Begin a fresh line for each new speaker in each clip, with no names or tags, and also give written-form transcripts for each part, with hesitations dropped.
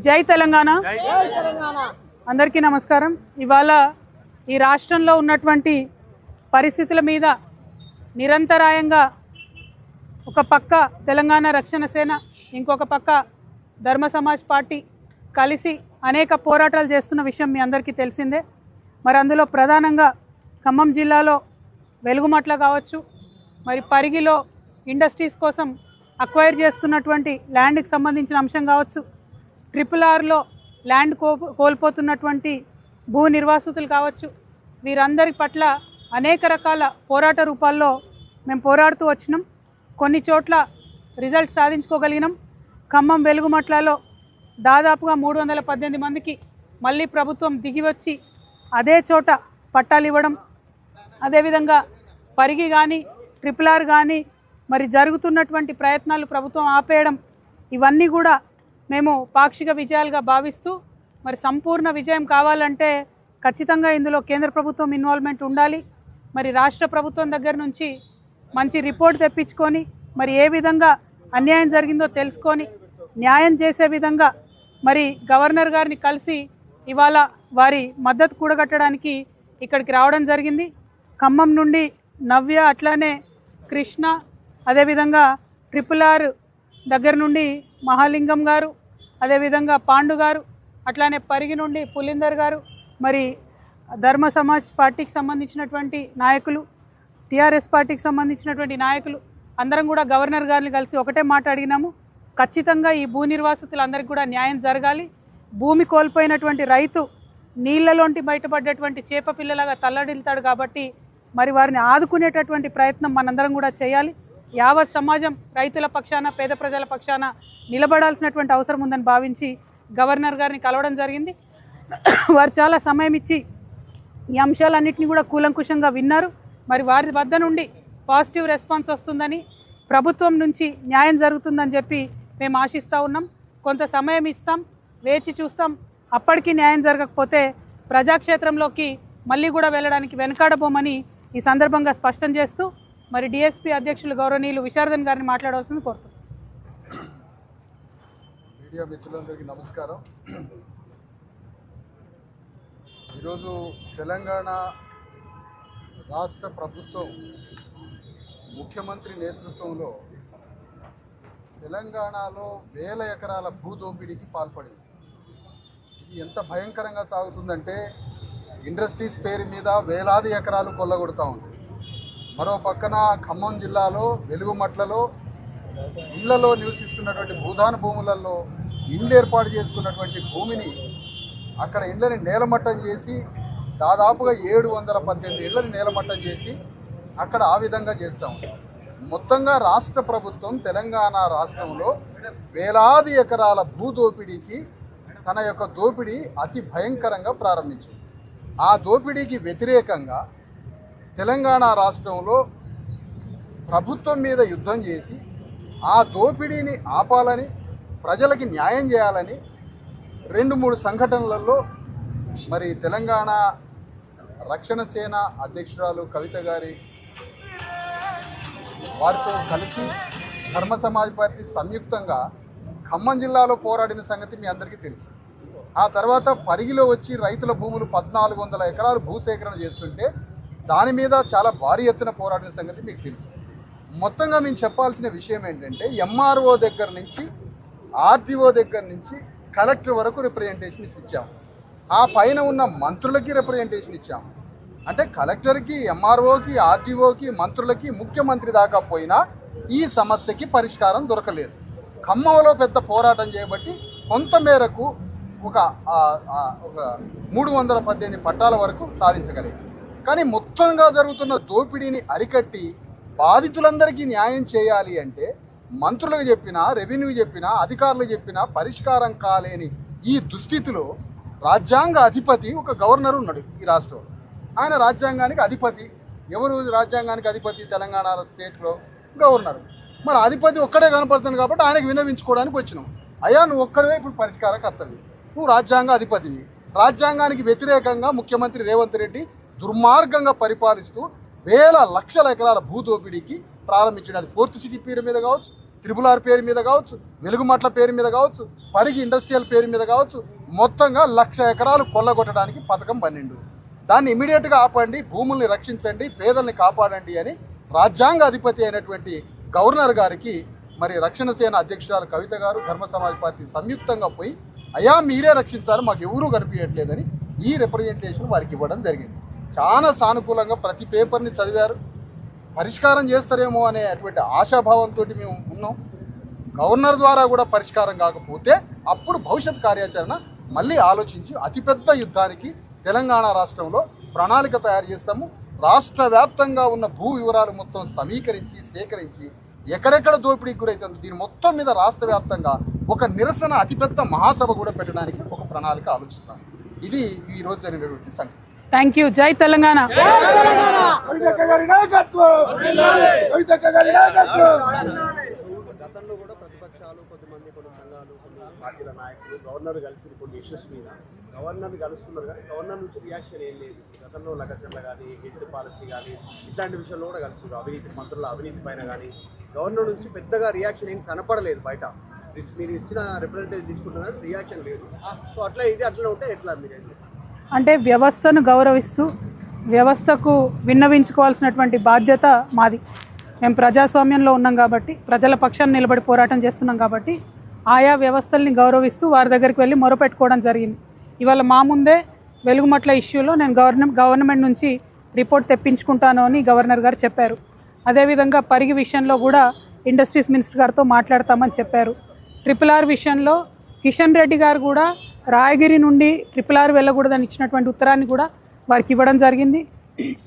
జై తెలంగాణ అందరికీ నమస్కారం। ఇవాళ ఈ రాష్ట్రంలో ఉన్నటువంటి పరిస్థితుల మీద నిరంతరాయంగా ఒక పక్క తెలంగాణ రక్షణ సేన, ఇంకొక పక్క ధర్మ సమాజ్ పార్టీ కలిసి అనేక పోరాటాలు చేస్తున్న విషయం మీ అందరికీ తెలిసిందే। మరి అందులో ప్రధానంగా ఖమ్మం జిల్లాలో వెలుగుమట్ల కావచ్చు, మరి పరిగిలో ఇండస్ట్రీస్ కోసం అక్వైర్ చేస్తున్నటువంటి ల్యాండ్కి సంబంధించిన అంశం కావచ్చు, RRRలో ల్యాండ్ కోల్పోతున్నటువంటి భూ నిర్వాసితులు కావచ్చు, వీరందరి పట్ల అనేక రకాల పోరాట రూపాల్లో మేము పోరాడుతూ వచ్చినాం। కొన్ని చోట్ల రిజల్ట్ సాధించుకోగలిగినాం। ఖమ్మం వెలుగుమట్లలో దాదాపుగా 318 మందికి మళ్ళీ ప్రభుత్వం దిగివచ్చి అదే చోట పట్టాలు ఇవ్వడం, అదేవిధంగా పరిగి కానీ RRR కానీ మరి జరుగుతున్నటువంటి ప్రయత్నాలు ప్రభుత్వం ఆపేయడం, ఇవన్నీ కూడా మేము పాక్షిక విజయాలుగా భావిస్తూ, మరి సంపూర్ణ విజయం కావాలంటే ఖచ్చితంగా ఇందులో కేంద్ర ప్రభుత్వం ఇన్వాల్వ్మెంట్ ఉండాలి। మరి రాష్ట్ర ప్రభుత్వం దగ్గర నుంచి మంచి రిపోర్ట్ తెప్పించుకొని, మరి ఏ విధంగా అన్యాయం జరిగిందో తెలుసుకొని న్యాయం చేసే విధంగా మరి గవర్నర్ గారిని కలిసి ఇవాళ వారి మద్దతు కూడగట్టడానికి ఇక్కడికి రావడం జరిగింది। ఖమ్మం నుండి నవ్య, అట్లానే కృష్ణ, అదేవిధంగా RRR దగ్గర నుండి మహాలింగం గారు, అదేవిధంగా పాండు గారు, అట్లానే పరిగి నుండి పులిందర్ గారు, మరి ధర్మ సమాజ్ పార్టీకి సంబంధించినటువంటి నాయకులు, TRS పార్టీకి సంబంధించినటువంటి నాయకులు అందరం కూడా గవర్నర్ గారిని కలిసి ఒకటే మాట అడిగినాము, ఖచ్చితంగా ఈ భూ నిర్వాసితులందరికీ కూడా న్యాయం జరగాలి। భూమి కోల్పోయినటువంటి రైతు నీళ్ళలోంటి బయటపడ్డటువంటి చేప పిల్లలాగా తల్లడిల్తాడు కాబట్టి మరి వారిని ఆదుకునేటటువంటి ప్రయత్నం మనందరం కూడా చేయాలి। యావత్ సమాజం రైతుల పక్షాన, పేద ప్రజల పక్షాన నిలబడాల్సినటువంటి అవసరం ఉందని భావించి గవర్నర్ గారిని కలవడం జరిగింది। వారు చాలా సమయం ఇచ్చి ఈ అంశాలన్నింటినీ కూడా కూలంకుషంగా విన్నారు। మరి వారి వద్ద నుండి పాజిటివ్ రెస్పాన్స్ వస్తుందని, ప్రభుత్వం నుంచి న్యాయం జరుగుతుందని చెప్పి మేము ఆశిస్తూ ఉన్నాం। కొంత సమయం ఇస్తాం, వేచి చూస్తాం, అప్పటికి న్యాయం జరగకపోతే ప్రజాక్షేత్రంలోకి మళ్ళీ కూడా వెళ్ళడానికి వెనకాడబోమని ఈ సందర్భంగా స్పష్టం చేస్తూ మరి DSP అధ్యక్షులు గౌరవనీయులు విశారదన్ గారిని మాట్లాడవలసింది కోరుతున్నాం।
మీడియా మిత్రులందరికీ నమస్కారం। ఈరోజు తెలంగాణ రాష్ట్ర ప్రభుత్వం ముఖ్యమంత్రి నేతృత్వంలో తెలంగాణలో వేల ఎకరాల భూదోపిడీకి పాల్పడింది। ఇది ఎంత భయంకరంగా సాగుతుందంటే ఇండస్ట్రీస్ పేరు మీద వేలాది ఎకరాలు కొల్లగొడతా ఉంది। మరో పక్కన ఖమ్మం జిల్లాలో వెలుగుమట్లలో ఇళ్లలో నివసిస్తున్నటువంటి భూదాన భూములలో ఇండ్లు ఏర్పాటు చేసుకున్నటువంటి భూమిని, అక్కడ ఇళ్లని నేలమట్టం చేసి దాదాపుగా 718 ఇళ్లని నేలమట్టం చేసి అక్కడ ఆ విధంగా చేస్తూ ఉంటాం। మొత్తంగా రాష్ట్ర ప్రభుత్వం తెలంగాణ రాష్ట్రంలో వేలాది ఎకరాల భూదోపిడీకి తన యొక్క దోపిడీ అతి భయంకరంగా ప్రారంభించింది। ఆ దోపిడీకి వ్యతిరేకంగా తెలంగాణ రాష్ట్రంలో ప్రభుత్వం మీద యుద్ధం చేసి ఆ దోపిడీని ఆపాలని, ప్రజలకి న్యాయం చేయాలని 2-3 సంఘటనలలో మరి తెలంగాణ రక్షణ సేన అధ్యక్షురాలు కవిత గారి వారితో కలిసి ధర్మ సమాజ్ పార్టీ సంయుక్తంగా ఖమ్మం జిల్లాలో పోరాడిన సంగతి మీ అందరికీ తెలుసు। ఆ తర్వాత పరిగిలో వచ్చి రైతుల భూములు 1400 ఎకరాలు భూసేకరణ చేస్తుంటే దాని మీద చాలా భారీ ఎత్తున పోరాడిన సంగతి మీకు తెలుసు। మొత్తంగా మేము చెప్పాల్సిన విషయం ఏంటంటే MRO దగ్గర నుంచి RTO దగ్గర నుంచి కలెక్టర్ వరకు రిప్రజెంటేషన్స్ ఇచ్చాము। ఆ పైన ఉన్న మంత్రులకి రిప్రజెంటేషన్ ఇచ్చాము। అంటే కలెక్టర్కి, MROకి, RTOకి, మంత్రులకి, ముఖ్యమంత్రి దాకా పోయినా ఈ సమస్యకి పరిష్కారం దొరకలేదు। ఖమ్మంలో పెద్ద పోరాటం చేయబట్టి కొంత మేరకు ఒక 318 పట్టాల వరకు సాధించగలిగాం। కానీ మొత్తంగా జరుగుతున్న దోపిడీని అరికట్టి బాధితులందరికీ న్యాయం చేయాలి అంటే మంత్రులకు చెప్పినా, రెవెన్యూ చెప్పినా, అధికారులు చెప్పినా పరిష్కారం కాలేని ఈ దుస్థితిలో రాజ్యాంగ అధిపతి ఒక గవర్నర్ ఉన్నాడు ఈ రాష్ట్రంలో। ఆయన రాజ్యాంగానికి అధిపతి। ఎవరు రాజ్యాంగానికి అధిపతి? తెలంగాణ స్టేట్లో గవర్నర్। మరి అధిపతి ఒక్కడే కనపడుతుంది కాబట్టి ఆయనకు విన్నవించుకోవడానికి వచ్చినాం। అయ్యా, నువ్వు ఒక్కడే ఇప్పుడు పరిష్కార కర్తవి, నువ్వు రాజ్యాంగ అధిపతివి। రాజ్యాంగానికి వ్యతిరేకంగా ముఖ్యమంత్రి రేవంత్ రెడ్డి దుర్మార్గంగా పరిపాలిస్తూ వేల లక్షల ఎకరాల భూదోపిడీకి ప్రారంభించడం, అది 4th సిటీ పేరు మీద కావచ్చు, త్రిపుల్ పేరు మీద కావచ్చు, వెలుగుమట్ల పేరు మీద కావచ్చు, పరిగి ఇండస్ట్రియల్ పేరు మీద కావచ్చు, మొత్తంగా 1,00,000 ఎకరాలు కొల్లగొట్టడానికి పథకం పన్నెండు. దాన్ని ఇమీడియట్గా ఆపండి, భూముల్ని రక్షించండి, పేదల్ని కాపాడండి అని రాజ్యాంగ అధిపతి అయినటువంటి గవర్నర్ గారికి మరి రక్షణ సేన అధ్యక్షురాలు కవిత గారు, ధర్మ సమాజ్ పార్టీ సంయుక్తంగా పోయి అయ్యా మీరే రక్షించాలి, మాకు ఎవరూ కనిపించట్లేదని ఈ రిప్రజెంటేషన్ వారికి ఇవ్వడం జరిగింది. చాలా సానుకూలంగా ప్రతి పేపర్ని చదివారు. పరిష్కారం చేస్తారేమో అనేటువంటి ఆశాభావంతో మేము ఉన్నాం. గవర్నర్ ద్వారా కూడా పరిష్కారం కాకపోతే అప్పుడు భవిష్యత్ కార్యాచరణ మళ్ళీ ఆలోచించి అతిపెద్ద యుద్ధానికి తెలంగాణ రాష్ట్రంలో ప్రణాళిక తయారు చేస్తాము. రాష్ట్ర వ్యాప్తంగా ఉన్న భూ వివరాలు మొత్తం సమీకరించి సేకరించి ఎక్కడెక్కడ దోపిడీకి గురైతుందో దీని మొత్తం మీద రాష్ట్ర వ్యాప్తంగా ఒక నిరసన అతిపెద్ద మహాసభ కూడా పెట్టడానికి ఒక ప్రణాళిక ఆలోచిస్తాం. ఇది ఈ రోజు జరిగినటువంటి సంగతి.
Thank you. జై తెలంగాణ.
గతంలో కూడా ప్రతిపక్షాలు, కొంతమంది కొన్ని సంఘాలు, కొన్ని పార్టీల నాయకులు గవర్నర్ కలిసి కొన్ని ఇష్యూస్ మీద గవర్నర్ని కలుస్తున్నారు, కానీ గవర్నర్ నుంచి రియాక్షన్ ఏం లేదు. గతంలో లగచర్ల కానీ, హిట్ పాలసీ కానీ ఇట్లాంటి విషయంలో కూడా కలిసి అవినీతి మంత్రుల అవినీతి పైన కానీ గవర్నర్ నుంచి పెద్దగా రియాక్షన్ ఏం కనపడలేదు. బయట మీరు ఇచ్చిన రిప్రజెంటేటివ్ తీసుకుంటున్నారు, రియాక్షన్ లేదు. సో అట్లా ఇది అట్లా ఉంటే ఎట్లా మీరు ఏం చేస్తారు?
అంటే వ్యవస్థను గౌరవిస్తూ వ్యవస్థకు విన్నవించుకోవాల్సినటువంటి బాధ్యత మాది. మేము ప్రజాస్వామ్యంలో ఉన్నాం కాబట్టి, ప్రజల పక్షాన్ని నిలబడి పోరాటం చేస్తున్నాం కాబట్టి ఆయా వ్యవస్థల్ని గౌరవిస్తూ వారి దగ్గరికి వెళ్ళి మొరపెట్టుకోవడం జరిగింది. ఇవాళ మా ముందే వెలుగుమట్ల ఇష్యూలో నేను గవర్నమెంట్ నుంచి రిపోర్ట్ తెప్పించుకుంటాను అని గవర్నర్ గారు చెప్పారు. అదేవిధంగా పరిగి విషయంలో కూడా ఇండస్ట్రీస్ మినిస్టర్ గారితో మాట్లాడతామని చెప్పారు. RRR విషయంలో కిషన్ రెడ్డి గారు కూడా రాయగిరి నుండి RRR వెళ్ళకూడదని ఇచ్చినటువంటి ఉత్తరాన్ని కూడా వారికి ఇవ్వడం జరిగింది.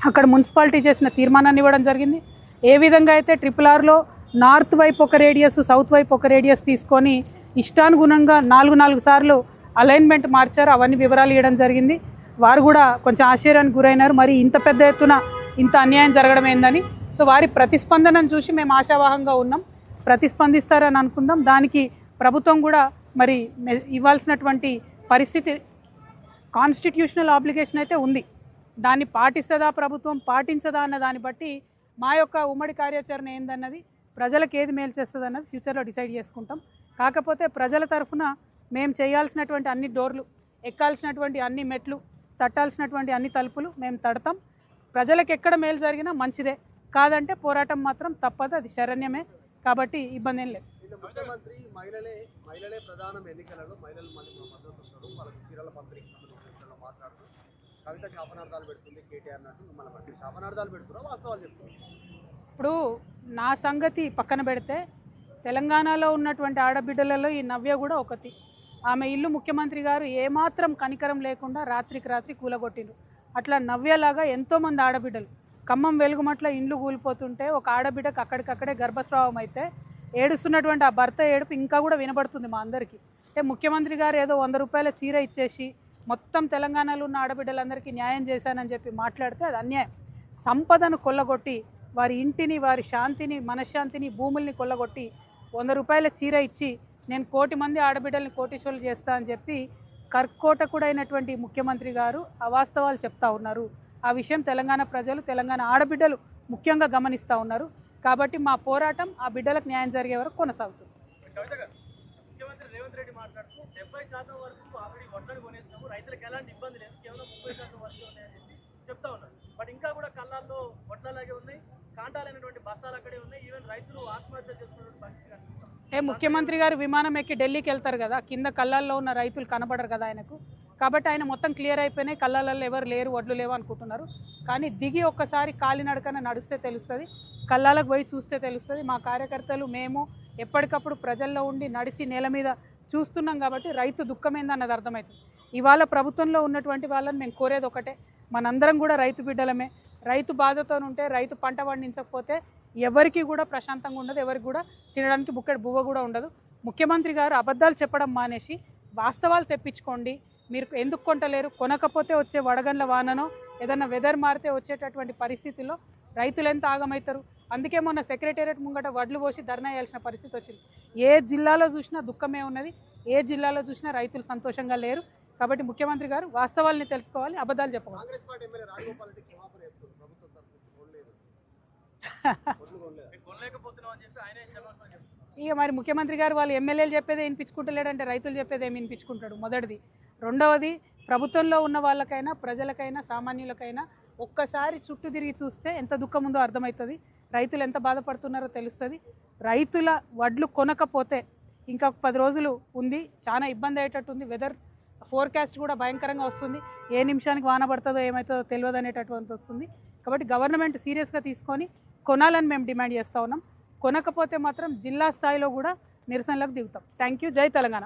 అక్కడ మున్సిపాలిటీ చేసిన తీర్మానాన్ని ఇవ్వడం జరిగింది. ఏ విధంగా అయితే RRRలో నార్త్ వైపు ఒక రేడియస్, సౌత్ వైపు ఒక రేడియస్ తీసుకొని ఇష్టానుగుణంగా 4 సార్లు అలైన్మెంట్ మార్చారు, అవన్నీ వివరాలు ఇవ్వడం జరిగింది. వారు కూడా కొంచెం ఆశ్చర్యానికి గురైనారు, మరి ఇంత పెద్ద ఎత్తున ఇంత అన్యాయం జరగడం ఏందని. సో వారి ప్రతిస్పందనను చూసి మేము ఆశావాహంగా ఉన్నాం. ప్రతిస్పందిస్తారని అనుకుందాం. దానికి ప్రభుత్వం కూడా మరి ఇవ్వాల్సినటువంటి పరిస్థితి కాన్స్టిట్యూషనల్ ఆబ్లిగేషన్ అయితే ఉంది. దాన్ని పాటిస్తుందా ప్రభుత్వం, పాటించదా అన్న దాన్ని బట్టి మా యొక్క ఉమ్మడి కార్యాచరణ ఏందన్నది, ప్రజలకు ఏది మేలు చేస్తుంది అన్నది ఫ్యూచర్లో డిసైడ్ చేసుకుంటాం. కాకపోతే ప్రజల తరఫున మేము చేయాల్సినటువంటి అన్ని డోర్లు, ఎక్కాల్సినటువంటి అన్ని మెట్లు, తట్టాల్సినటువంటి అన్ని తలుపులు మేము తడతాం. ప్రజలకు ఎక్కడ మేలు జరిగినా మంచిదే, కాదంటే పోరాటం మాత్రం తప్పదు, అది శరణ్యమే. కాబట్టి ఇబ్బంది ఏం లేదు.
ముఖ్యమంత్రి మహిళలే ప్రధానం, ఎన్నికలలో మహిళలు మళ్ళీ మద్దతు ఉంటారు, వాళ్ళకి చీరల పంపిణీకి సంబంధించిన మాట్లాడుతూ కవిత శాపనార్థాలు పెడుతుంది కేటీఆర్ అన్నట్టు మన మంత్రి శాపనార్థాలు పెడుతున్నా, వాస్తవాలు చెప్తున్నారు.
ఇప్పుడు నా సంగతి పక్కన పెడితే తెలంగాణలో ఉన్నటువంటి ఆడబిడ్డలలో ఈ నవ్య కూడా ఒకటి. ఆమె ఇల్లు ముఖ్యమంత్రి గారు ఏమాత్రం కనికరం లేకుండా రాత్రికి రాత్రి కూలగొట్టిండ్రు. అట్లా నవ్యలాగా ఎంతోమంది ఆడబిడ్డలు ఖమ్మం వెలుగుమట్ల ఇండ్లు కూలిపోతుంటే ఒక ఆడబిడ్డకు అక్కడికక్కడే గర్భస్రావం అయితే ఏడుస్తున్నటువంటి ఆ భర్త ఏడుపు ఇంకా కూడా వినబడుతుంది మా అందరికీ. అంటే ముఖ్యమంత్రి గారు ఏదో 100 రూపాయల చీర ఇచ్చేసి మొత్తం తెలంగాణలో ఉన్న ఆడబిడ్డలందరికీ న్యాయం చేశానని చెప్పి మాట్లాడితే అది అన్యాయం. సంపదను కొల్లగొట్టి వారి ఇంటిని, వారి శాంతిని, మనశ్శాంతిని, భూముల్ని కొల్లగొట్టి 100 రూపాయల చీర ఇచ్చి నేను 1,00,000 మంది ఆడబిడ్డల్ని కోటీశ్వరులు చేస్తా అని చెప్పి కర్కోటకుడైనటువంటి ముఖ్యమంత్రి గారు అవాస్తవాలు చెప్తా ఉన్నారు. ఆ విషయం తెలంగాణ ప్రజలు, తెలంగాణ ఆడబిడ్డలు ముఖ్యంగా గమనిస్తూ ఉన్నారు. కాబట్టి మా పోరాటం ఆ బిడ్డలకు న్యాయం జరిగే వరకు కొనసాగుతుంది.
ముఖ్యమంత్రి రేవంత్ రెడ్డి మాట్లాడుతూ 70% వరకు ఆల్రెడీ వడ్లను కొనేసినాము, రైతులకు ఎలాంటి ఇబ్బంది లేదు, కేవలం 30% వరకు ఉన్నాయని చెప్పి చెప్తా ఉన్నారు. బట్ ఇంకా కూడా కళ్ళాల్లో వడ్లలాగే ఉన్నాయి, కాంటాలైనటువంటి బస్తాలు అక్కడే ఉన్నాయి. ఈవెన్ రైతులు ఆత్మహత్య చేసుకున్నటువంటి పరిస్థితి కనిపిస్తాం.
అంటే ముఖ్యమంత్రి గారు విమానం ఎక్కి ఢిల్లీకి వెళ్తారు కదా, కింద కళ్ళాల్లో ఉన్న రైతులు కనబడరు కదా ఆయనకు. కాబట్టి ఆయన మొత్తం క్లియర్ అయిపోయినాయి, కళ్ళాలలో ఎవరు లేరు, వడ్లు లేవు అనుకుంటున్నారు. కానీ దిగి ఒక్కసారి కాలినడకన నడిస్తే తెలుస్తుంది, కళ్ళాలకు పోయి చూస్తే తెలుస్తుంది. మా కార్యకర్తలు మేము ఎప్పటికప్పుడు ప్రజల్లో ఉండి నడిచి నేల మీద చూస్తున్నాం కాబట్టి రైతు దుఃఖమేందన్నది అర్థమవుతుంది. ఇవాళ ప్రభుత్వంలో ఉన్నటువంటి వాళ్ళని మేము కోరేది ఒకటే, మనందరం కూడా రైతు బిడ్డలమే. రైతు బాధతో ఉంటే, రైతు పంట పండించకపోతే ఎవరికి కూడా ప్రశాంతంగా ఉండదు, ఎవరికి కూడా తినడానికి బుక్కెడు బువ్వ కూడా ఉండదు. ముఖ్యమంత్రి గారు అబద్ధాలు చెప్పడం మానేసి వాస్తవాలు తెప్పించుకోండి. మీరు ఎందుకు కొంటలేరు, కొనకపోతే వచ్చే వడగండ్ల వాననో ఏదన్నా వెదర్ మారితే వచ్చేటటువంటి పరిస్థితుల్లో రైతులు ఎంత ఆగమవుతారు. అందుకే మొన్న సెక్రటేరియట్ ముంగట వడ్లు పోసి ధర్నా చేయాల్సిన పరిస్థితి వచ్చింది. ఏ జిల్లాలో చూసినా దుఃఖమే ఉన్నది, ఏ జిల్లాలో చూసినా రైతులు సంతోషంగా లేరు. కాబట్టి ముఖ్యమంత్రి గారు వాస్తవాల్ని తెలుసుకోవాలి, అబద్ధాలు చెప్పకూడదు.
కాంగ్రెస్ పార్టీ ఎమ్మెల్యే రాజగోపాల్ రెడ్డి క్షమాపణ చెప్తున్నారు, ప్రభుత్వం తరఫు నుంచి కొనలేదు,
కొనలేకపోతున్నాం అని చెప్పి ఆయనే క్షమాపణ చెప్తున్నారు.
ఇక మరి ముఖ్యమంత్రి గారు వాళ్ళు ఎమ్మెల్యేలు చెప్పేదే వినిపించుకుంటలేడంటే రైతులు చెప్పేది ఏమి వినిపించుకుంటాడు మొదటిది. రెండవది, ప్రభుత్వంలో ఉన్న వాళ్ళకైనా ప్రజలకైనా సామాన్యులకైనా ఒక్కసారి చుట్టూ తిరిగి చూస్తే ఎంత దుఃఖం ఉందో అర్థమవుతుంది. రైతులు ఎంత బాధపడుతున్నారో తెలుస్తుంది. రైతుల వడ్లు కొనకపోతే ఇంకా 10 రోజులు ఉంది, చాలా ఇబ్బంది అయ్యేటట్టు ఉంది. వెదర్ ఫోర్కాస్ట్ కూడా భయంకరంగా వస్తుంది. ఏ నిమిషానికి వాన పడుతుందో ఏమవుతుందో తెలియదు అనేటటువంటి వస్తుంది. కాబట్టి గవర్నమెంట్ సీరియస్గా తీసుకొని కొనాలని మేము డిమాండ్ చేస్తూ ఉన్నాం. కొనకపోతే మాత్రం జిల్లా స్థాయిలో కూడా నిరసనలకు దిగుతాం. Thank you. జై తెలంగాణ.